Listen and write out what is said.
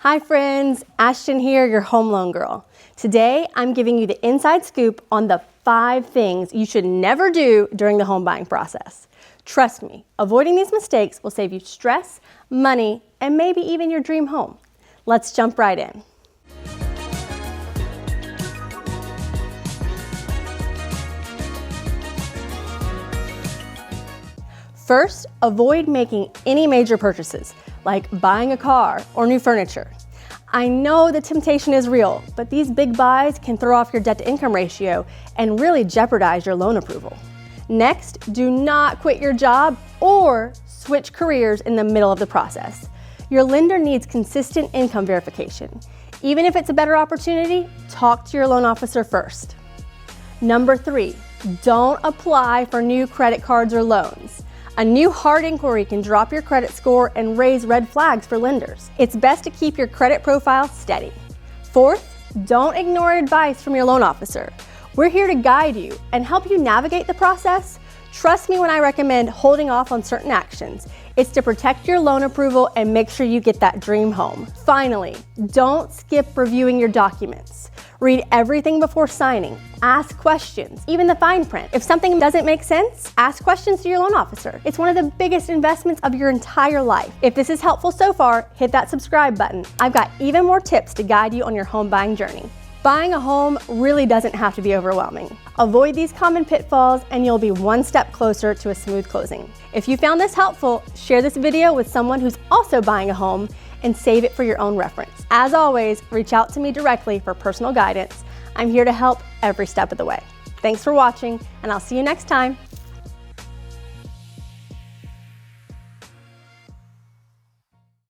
Hi friends, Ashton here, your home loan girl. Today, I'm giving you the inside scoop on the 5 things you should never do during the home buying process. Trust me, avoiding these mistakes will save you stress, money, and maybe even your dream home. Let's jump right in. First, avoid making any major purchases, like buying a car or new furniture. I know the temptation is real, but these big buys can throw off your debt-to-income ratio and really jeopardize your loan approval. Next, do not quit your job or switch careers in the middle of the process. Your lender needs consistent income verification. Even if it's a better opportunity, talk to your loan officer first. Number 3, don't apply for new credit cards or loans. A new hard inquiry can drop your credit score and raise red flags for lenders. It's best to keep your credit profile steady. Fourth, don't ignore advice from your loan officer. We're here to guide you and help you navigate the process. Trust me when I recommend holding off on certain actions. It's to protect your loan approval and make sure you get that dream home. Finally, don't skip reviewing your documents. Read everything before signing. Ask questions, even the fine print. If something doesn't make sense, ask questions to your loan officer. It's one of the biggest investments of your entire life. If this is helpful so far, hit that subscribe button. I've got even more tips to guide you on your home buying journey. Buying a home really doesn't have to be overwhelming. Avoid these common pitfalls and you'll be one step closer to a smooth closing. If you found this helpful, share this video with someone who's also buying a home and save it for your own reference. As always, reach out to me directly for personal guidance. I'm here to help every step of the way. Thanks for watching, and I'll see you next time.